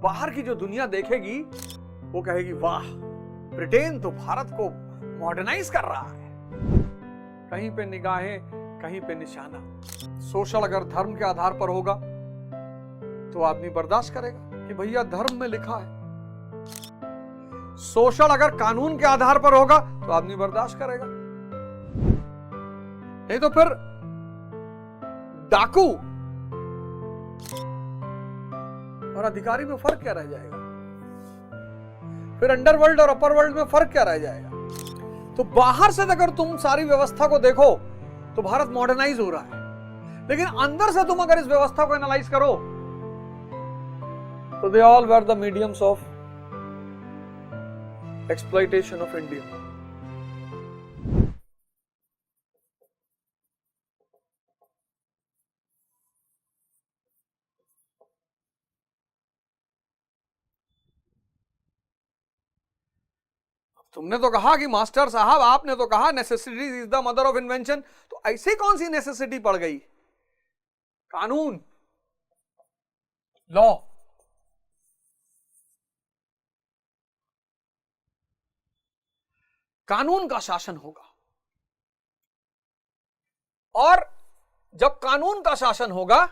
बाहर की जो दुनिया देखेगी वो कहेगी वाह, ब्रिटेन तो भारत को मॉडर्नाइज कर रहा है। कहीं पे निगाहें, कहीं पे निशाना। शोषण अगर धर्म के आधार पर होगा तो आदमी बर्दाश्त करेगा कि भैया धर्म में लिखा है। शोषण अगर कानून के आधार पर होगा तो आदमी बर्दाश्त करेगा। नहीं तो फिर डाकू और अधिकारी में फर्क क्या रह जाएगा? फिर अंडरवर्ल्ड और अपर वर्ल्ड में फर्क क्या रह जाएगा? तो बाहर से अगर तुम सारी व्यवस्था को देखो तो भारत मॉडर्नाइज हो रहा है, लेकिन अंदर से तुम अगर इस व्यवस्था को एनालाइज करो तो they all where the mediums of exploitation of India. तुमने तो कहा कि मास्टर साहब, आपने तो कहा necessity is the mother of invention, तो ऐसी कौन सी नेसेसिटी पड़ गई? कानून, लॉ। कानून का शासन होगा, और जब कानून का शासन होगा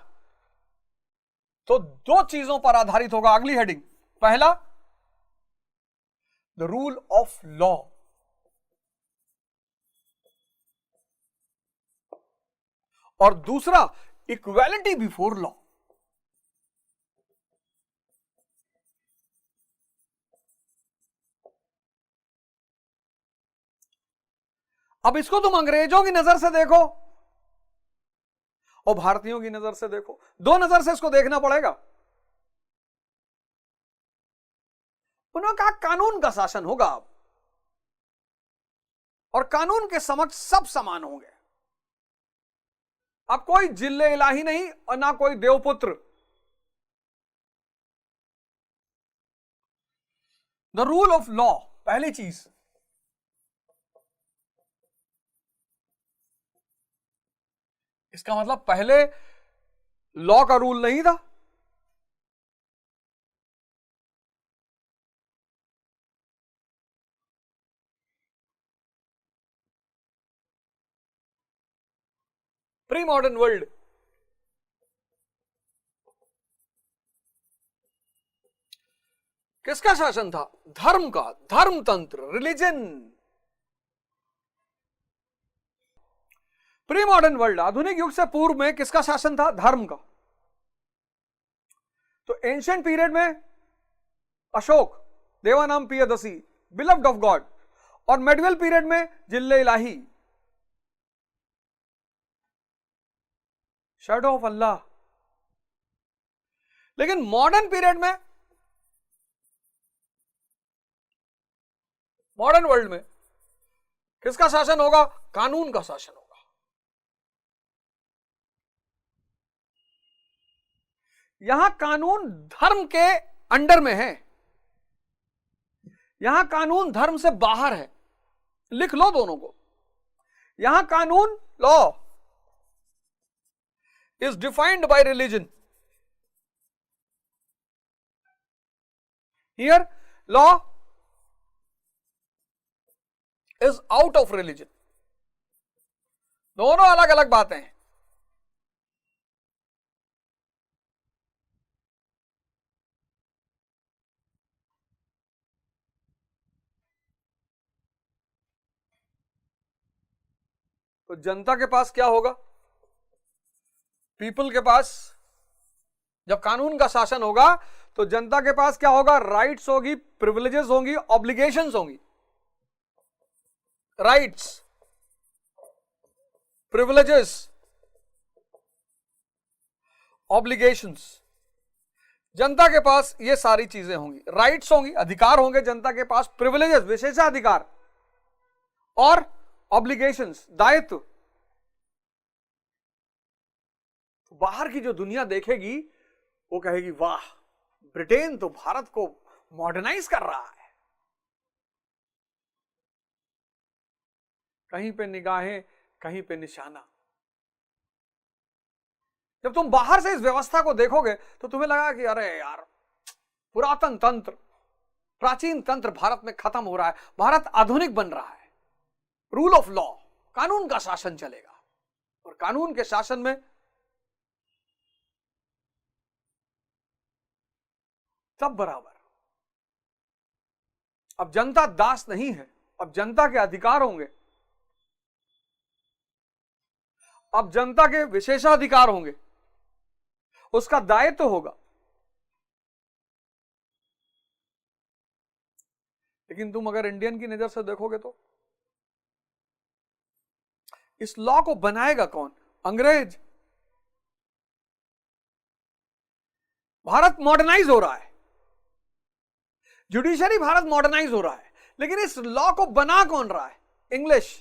तो दो चीजों पर आधारित होगा। अगली हेडिंग, पहला द रूल ऑफ लॉ, और दूसरा इक्वेलिटी बिफोर लॉ। अब इसको तुम अंग्रेजों की नजर से देखो और भारतीयों की नजर से देखो, दो नजर से इसको देखना पड़ेगा। उन्होंने कहा कानून का शासन होगा अब, और कानून के समक्ष सब समान होंगे। अब कोई जिल्ले इलाही नहीं और ना कोई देवपुत्र। द रूल ऑफ लॉ, पहली चीज। इसका मतलब पहले लॉ का रूल नहीं था। प्री मॉडर्न वर्ल्ड किसका शासन था? धर्म का, धर्मतंत्र, रिलीजन। प्री मॉडर्न वर्ल्ड, आधुनिक युग से पूर्व में किसका शासन था? धर्म का। तो एंशिएंट पीरियड में अशोक, देवानाम पियदसी, बिलव्ड ऑफ गॉड, और मेडिवल पीरियड में जिल्ले इलाही, शैडो ऑफ अल्लाह। लेकिन मॉडर्न पीरियड में, मॉडर्न वर्ल्ड में किसका शासन होगा? कानून का शासन होगा। यहां कानून धर्म के अंडर में है, यहां कानून धर्म से बाहर है। लिख लो दोनों को। यहां कानून, law, is defined by religion. Here law is out of religion. दोनों अलग अलग बातें हैं। तो जनता के पास क्या होगा? पीपल के पास, जब कानून का शासन होगा तो जनता के पास क्या होगा? राइट्स होगी, प्रिविलेजेस होंगी, ऑब्लिगेशंस होंगी। Rights, privileges, obligations. जनता के पास ये सारी चीजें होंगी। राइट्स होंगी, अधिकार होंगे जनता के पास, प्रिविलेजेस, विशेषाधिकार, और ऑब्लिगेशंस, दायित्व। बाहर की जो दुनिया देखेगी वो कहेगी वाह, ब्रिटेन तो भारत को मॉडर्नाइज कर रहा है। कहीं पे निगाहें, कहीं पे निशाना। जब तुम बाहर से इस व्यवस्था को देखोगे तो तुम्हें लगा कि अरे यार, पुरातन तंत्र, प्राचीन तंत्र भारत में खत्म हो रहा है, भारत आधुनिक बन रहा है। रूल ऑफ लॉ, कानून का शासन चलेगा, और कानून के शासन में सब बराबर। अब जनता दास नहीं है, अब जनता के अधिकार होंगे, अब जनता के विशेषाधिकार होंगे, उसका दायित्व तो होगा। लेकिन तुम अगर इंडियन की नजर से देखोगे तो इस लॉ को बनाएगा कौन? अंग्रेज। भारत मॉडर्नाइज हो रहा है, जुडिशरी भारत मॉडर्नाइज हो रहा है, लेकिन इस लॉ को बना कौन रहा है? इंग्लिश।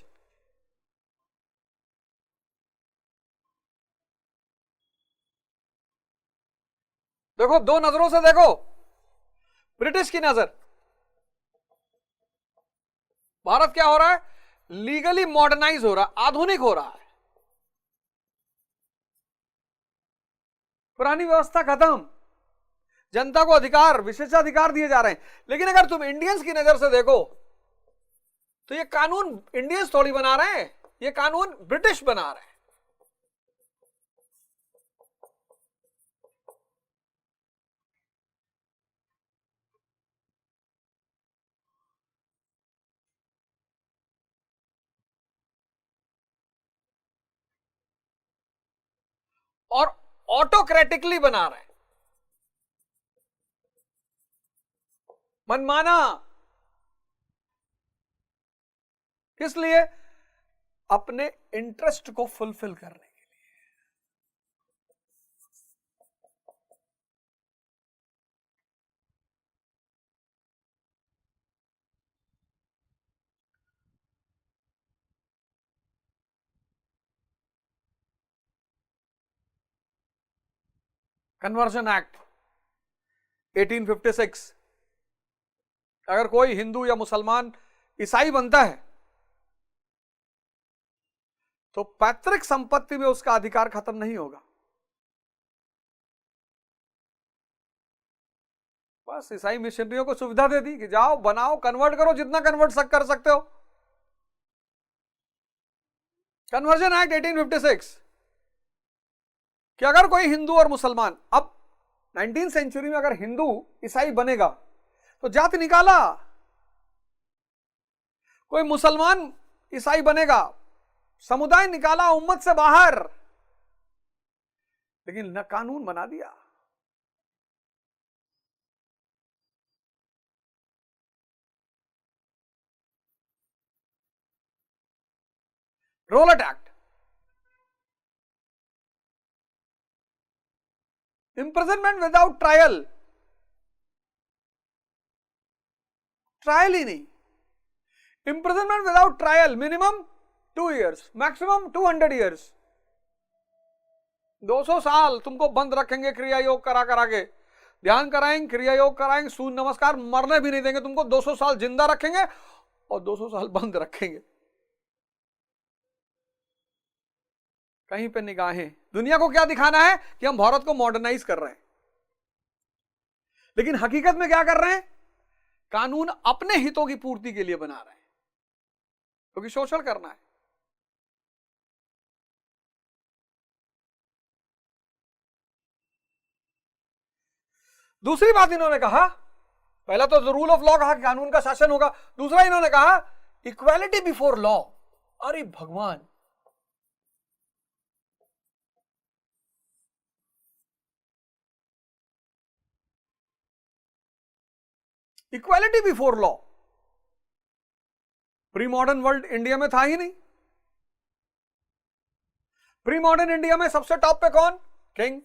देखो, दो नजरों से देखो, ब्रिटिश की नजर, भारत क्या हो रहा है? लीगली मॉडर्नाइज हो रहा है, आधुनिक हो रहा है। पुरानी व्यवस्था खत्म, जनता को अधिकार, विशेषाधिकार दिए जा रहे हैं। लेकिन अगर तुम इंडियंस की नजर से देखो तो ये कानून इंडियंस थोड़ी बना रहे हैं, ये कानून ब्रिटिश बना रहे हैं। और ऑटोक्रेटिकली बना रहे हैं, मनमाना। किस लिए? अपने इंटरेस्ट को फुलफिल करने के लिए। कन्वर्जन एक्ट 1856, अगर कोई हिंदू या मुसलमान ईसाई बनता है तो पैतृक संपत्ति में उसका अधिकार खत्म नहीं होगा। बस ईसाई मिशनरियों को सुविधा दे दी कि जाओ, बनाओ, कन्वर्ट करो, जितना कन्वर्ट कर सकते हो। कन्वर्जन एक्ट 1856 कि अगर कोई हिंदू और मुसलमान, अब 19वीं सेंचुरी में अगर हिंदू ईसाई बनेगा तो जाति निकाला, कोई मुसलमान ईसाई बनेगा, समुदाय निकाला, उम्मत से बाहर। लेकिन न कानून बना दिया। Rowlatt act, imprisonment without trial, trial ही नहीं, imprisonment without trial, minimum 2 years, maximum 200 years। 200 साल तुमको बंद रखेंगे क्रिया योग करा के, ध्यान कराएंगे, क्रिया योग कराएंगे, सूर्य नमस्कार, मरने भी नहीं देंगे तुमको। 200 साल जिंदा रखेंगे और 200 साल बंद रखेंगे। कहीं पे निगाहें, दुनिया को क्या दिखाना है कि हम भारत को मॉडर्नाइज कर रहे हैं, लेकिन हकीकत में क्या कर रहे हैं? कानून अपने हितों की पूर्ति के लिए बना रहे हैं, क्योंकि शोषण करना है। दूसरी बात इन्होंने कहा, पहला तो रूल ऑफ लॉ कहा, कानून का शासन होगा। दूसरा इन्होंने कहा इक्वालिटी बिफोर लॉ। अरे भगवान, equality before law pre modern world India में था ही नहीं। प्री मॉडर्न इंडिया में सबसे टॉप पे कौन? किंग,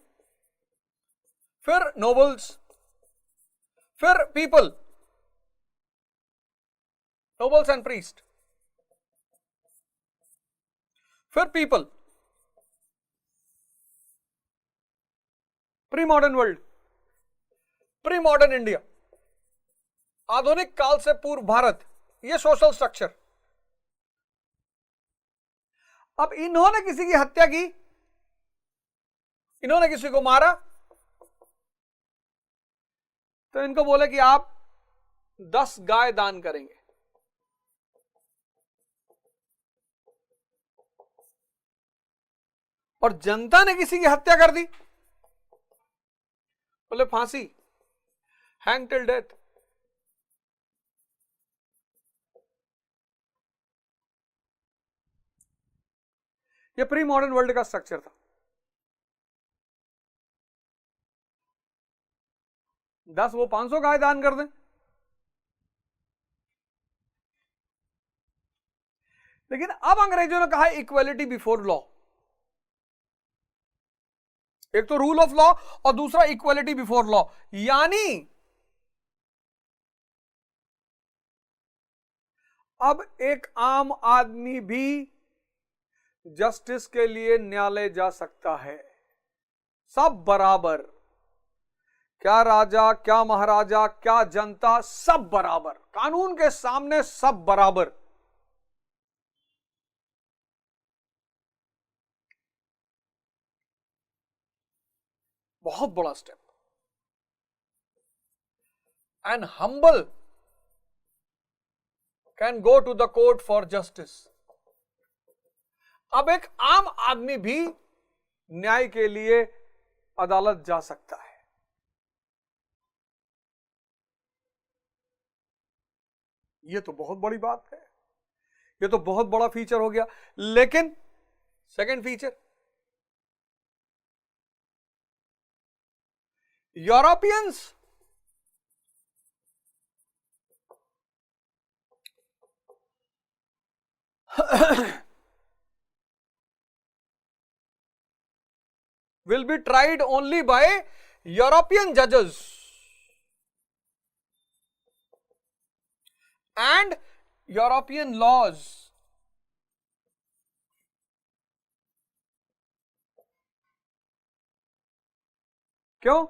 फिर नोबल्स, फिर पीपल, नोबल्स एंड प्रीस्ट, फिर people. Pre modern world, pre modern India, आधुनिक काल से पूर्व भारत, ये सोशल स्ट्रक्चर। अब इन्होंने किसी की हत्या की, इन्होंने किसी को मारा, तो इनको बोले कि आप 10 गाय दान करेंगे, और जनता ने किसी की हत्या कर दी, बोले फांसी, हैंग टिल डेथ। ये प्री मॉडर्न वर्ल्ड का स्ट्रक्चर था। 10 वो 500 गाय दान कर दें। लेकिन अब अंग्रेजों ने कहा इक्वलिटी बिफोर लॉ। एक तो रूल ऑफ लॉ और दूसरा इक्वलिटी बिफोर लॉ, यानी अब एक आम आदमी भी जस्टिस के लिए न्यायालय जा सकता है। सब बराबर, क्या राजा, क्या महाराजा, क्या जनता, सब बराबर, कानून के सामने सब बराबर। बहुत बड़ा step. And humble can go to the court for justice. अब एक आम आदमी भी न्याय के लिए अदालत जा सकता है। ये तो बहुत बड़ी बात है, ये तो बहुत बड़ा फीचर हो गया। लेकिन second feature, Europeans will be tried only by European judges and European laws. क्यों?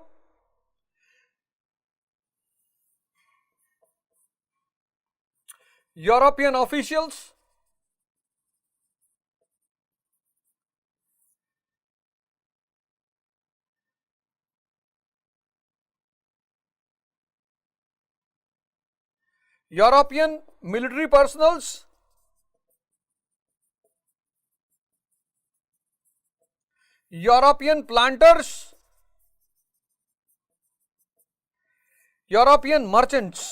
European officials European military personals, European planters, European merchants,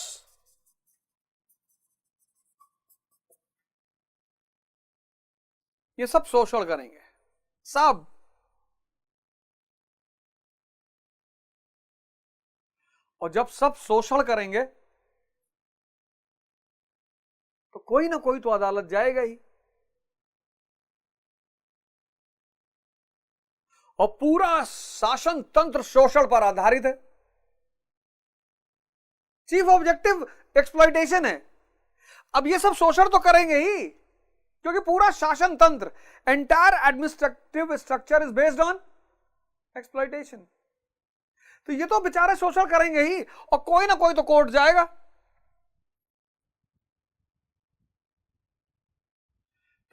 ये सब शोषण करेंगे, सब। और जब सब शोषण करेंगे तो कोई ना कोई तो अदालत जाएगा ही। और पूरा शासन तंत्र शोषण पर आधारित है। चीफ ऑब्जेक्टिव एक्सप्लॉइटेशन है। अब ये सब शोषण तो करेंगे ही, क्योंकि पूरा शासन तंत्र, entire administrative structure is based on exploitation. तो ये तो बेचारे शोषण करेंगे ही, और कोई ना कोई तो कोर्ट जाएगा।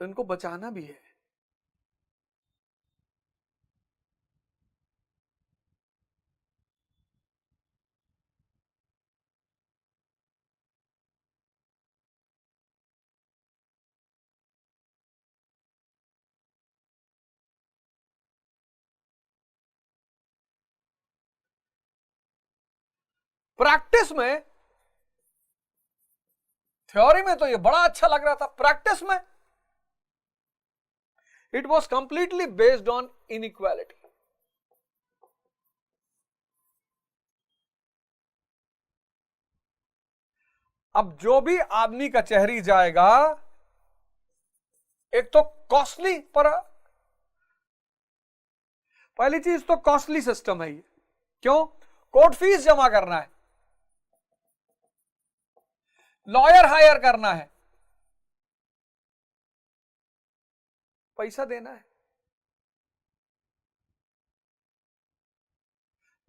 तो इनको बचाना भी है। प्रैक्टिस में, थ्योरी में तो ये बड़ा अच्छा लग रहा था, प्रैक्टिस में it was completely based on inequality. अब जो भी आदमी कचहरी जाएगा, एक तो कॉस्टली, पर पहली चीज तो कॉस्टली सिस्टम है ये। क्यों? कोर्ट फीस जमा करना है, लॉयर हायर करना है, पैसा देना है।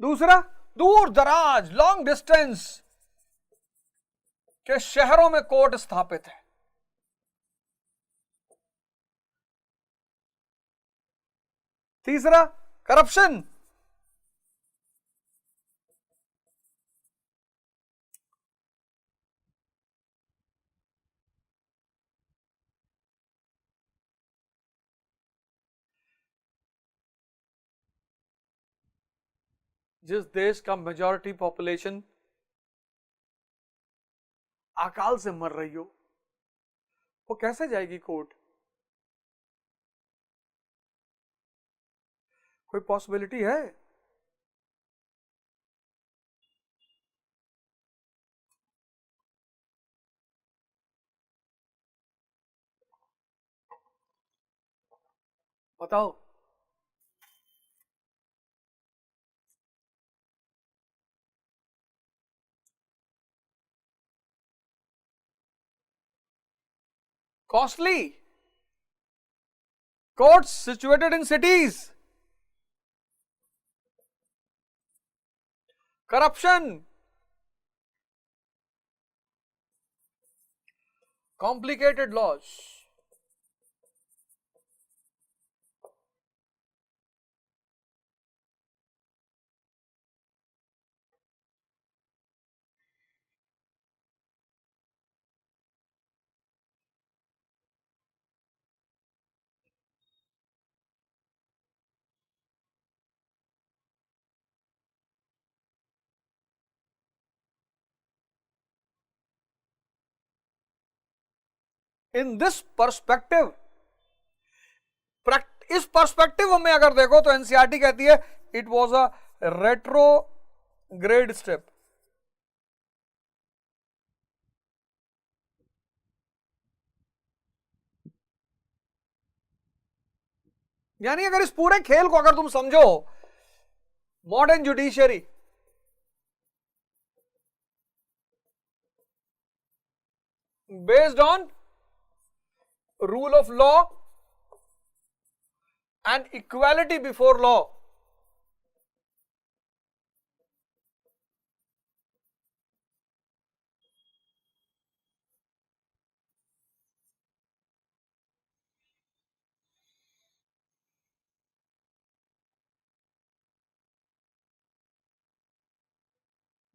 दूसरा, दूर दराज, लॉन्ग डिस्टेंस के शहरों में कोर्ट स्थापित है। तीसरा, करप्शन। जिस देश का मेजॉरिटी पॉपुलेशन अकाल से मर रही हो, वो कैसे जाएगी कोर्ट? कोई पॉसिबिलिटी है? बताओ। Costly courts situated in cities, corruption, complicated laws. In this perspective, इस पर्सपेक्टिव में अगर देखो तो एनसीईआरटी कहती है it was a retrograde step. यानी अगर इस पूरे खेल को अगर तुम समझो, modern judiciary based on rule of law and equality before law,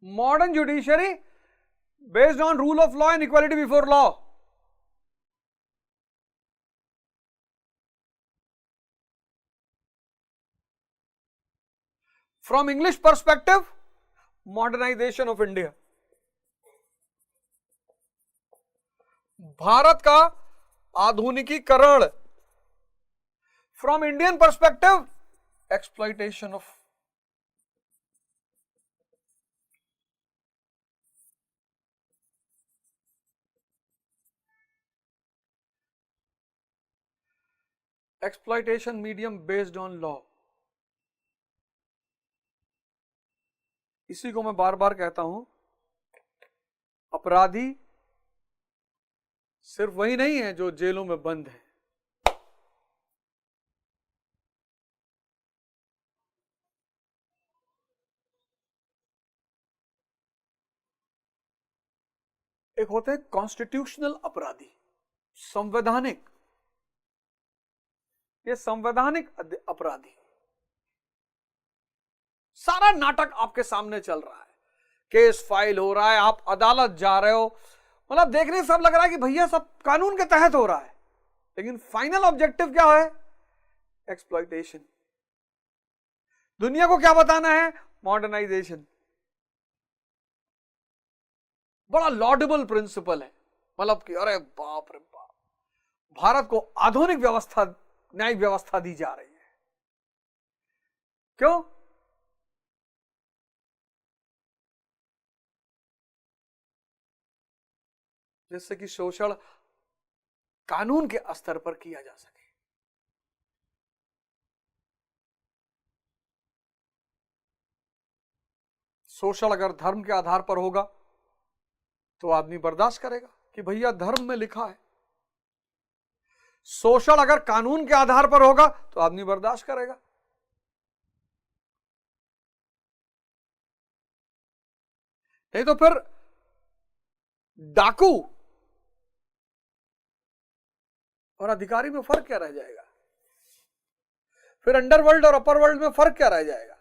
modern judiciary based on rule of law and equality before law. From English perspective, modernization of India. Bharat का आधुनिकीकरण. From Indian perspective, exploitation of exploitation medium based on law. इसी को मैं बार बार कहता हूं, अपराधी सिर्फ वही नहीं है जो जेलों में बंद है, एक होते हैं कॉन्स्टिट्यूशनल अपराधी, संवैधानिक, ये संवैधानिक अपराधी। सारा नाटक आपके सामने चल रहा है, केस फाइल हो रहा है, आप अदालत जा रहे हो, मतलब देखने से सब लग रहा है कि भैया सब कानून के तहत हो रहा है, लेकिन फाइनल ऑब्जेक्टिव क्या है? एक्सप्लॉइटेशन। दुनिया को क्या बताना है? मॉडर्नाइजेशन। बड़ा लॉडेबल प्रिंसिपल है, मतलब कि अरे बाप रे बाप, भारत को आधुनिक व्यवस्था, न्यायिक व्यवस्था दी जा रही है। क्यों? जिससे कि शोषण कानून के स्तर पर किया जा सके। शोषण अगर धर्म के आधार पर होगा तो आदमी बर्दाश्त करेगा कि भैया धर्म में लिखा है। शोषण अगर कानून के आधार पर होगा तो आदमी बर्दाश्त करेगा। नहीं तो फिर डाकू और अधिकारी में फर्क क्या रह जाएगा? फिर अंडरवर्ल्ड और अपर वर्ल्ड में फर्क क्या रह जाएगा?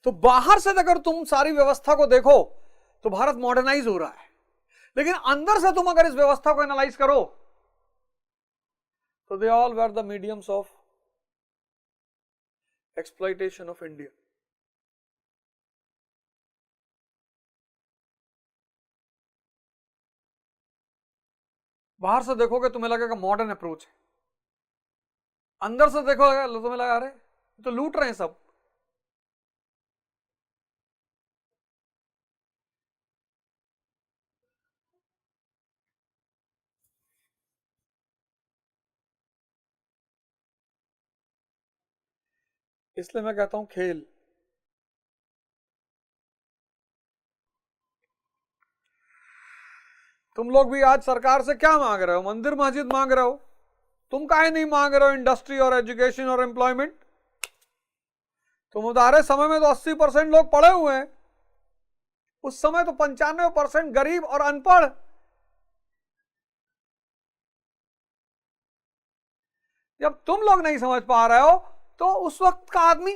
तो बाहर से अगर तुम सारी व्यवस्था को देखो तो भारत मॉडर्नाइज हो रहा है, लेकिन अंदर से तुम अगर इस व्यवस्था को एनालाइज करो तो they all were the mediums of exploitation of India. बाहर से देखोगे तुम्हें लगेगा मॉडर्न अप्रोच है, अंदर से देखोगे तुम्हें लगा अरे तो लूट रहे हैं सब। इसलिए मैं कहता हूं खेल। तुम लोग भी आज सरकार से क्या मांग रहे हो? मंदिर मस्जिद मांग रहे हो, तुम काहे नहीं मांग रहे हो इंडस्ट्री और एजुकेशन और एम्प्लॉयमेंट? तुम उधारे समय में तो 80% लोग पढ़े हुए हैं, उस समय तो 95% गरीब और अनपढ़। जब तुम लोग नहीं समझ पा रहे हो तो उस वक्त का आदमी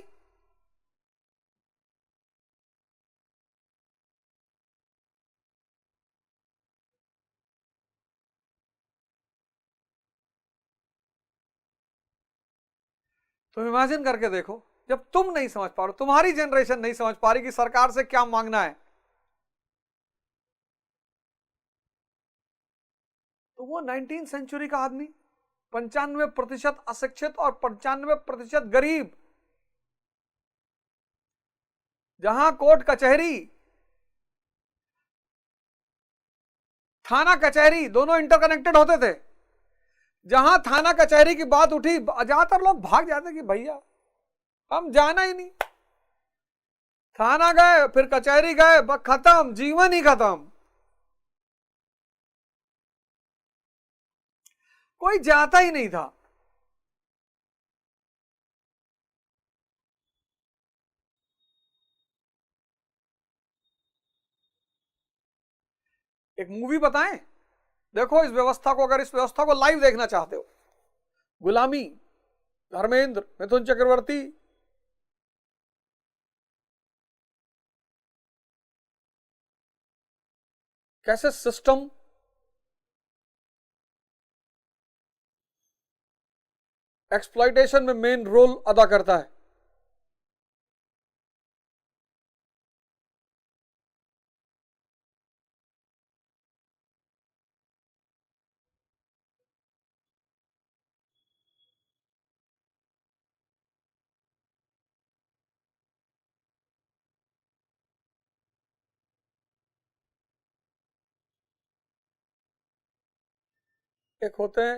तुम इमेजिन करके देखो, जब तुम नहीं समझ पा रहे, तुम्हारी जनरेशन नहीं समझ पा रही कि सरकार से क्या मांगना है, तो वो 19वीं सेंचुरी का आदमी 95% अशिक्षित और 95% गरीब, जहां कोर्ट कचहरी थाना कचहरी दोनों इंटरकनेक्टेड होते थे, जहां थाना कचहरी की बात उठी ज्यादातर लोग भाग जाते कि भैया हम जाना ही नहीं, थाना गए फिर कचहरी गए, बस खत्म, जीवन ही खत्म, कोई जाता ही नहीं था। एक मूवी बताएं, देखो इस व्यवस्था को, अगर इस व्यवस्था को लाइव देखना चाहते हो, गुलामी, धर्मेंद्र, मिथुन चक्रवर्ती, कैसे सिस्टम एक्सप्लॉइटेशन में मेन रोल अदा करता है। एक होते हैं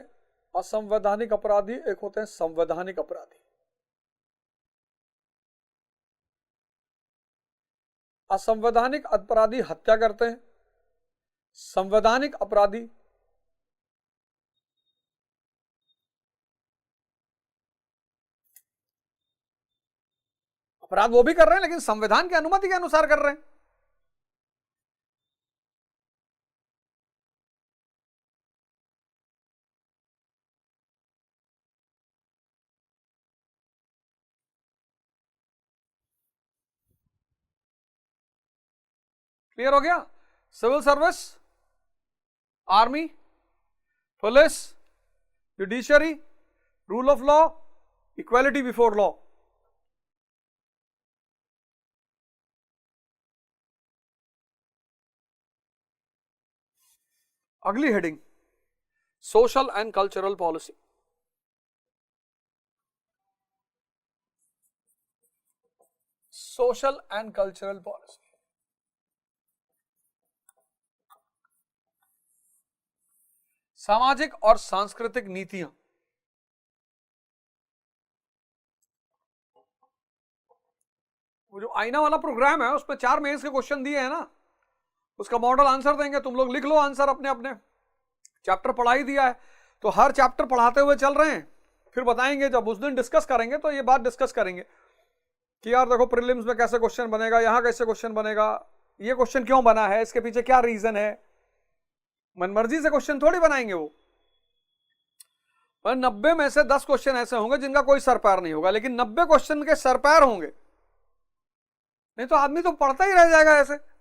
असंवैधानिक अपराधी, एक होते हैं संवैधानिक अपराधी। असंवैधानिक अपराधी हत्या करते हैं, संवैधानिक अपराधी अपराध वो भी कर रहे हैं लेकिन संविधान की अनुमति के अनुसार कर रहे हैं। क्लियर हो गया? Civil service, army, police, judiciary, rule of law, equality before law. अगली heading, social and cultural policy. Social and cultural policy, सामाजिक और सांस्कृतिक नीतियां। वो जो आईना वाला प्रोग्राम है उसमें 4 मेंस के क्वेश्चन दिए हैं ना, उसका मॉडल आंसर देंगे, तुम लोग लिख लो आंसर अपने अपने। चैप्टर पढ़ा ही दिया है तो हर चैप्टर पढ़ाते हुए चल रहे हैं, फिर बताएंगे जब उस दिन डिस्कस करेंगे तो ये बात डिस्कस करेंगे कि यार देखो प्रीलिम्स में कैसे क्वेश्चन बनेगा, यहां कैसे क्वेश्चन बनेगा, ये क्वेश्चन क्यों बना है, इसके पीछे क्या रीजन है। मनमर्जी से क्वेश्चन थोड़ी बनाएंगे वो। 90 में से 10 क्वेश्चन ऐसे होंगे जिनका कोई सर पैर नहीं होगा, लेकिन 90 क्वेश्चन के सर पैर होंगे। नहीं तो आदमी तो पढ़ता ही रह जाएगा ऐसे।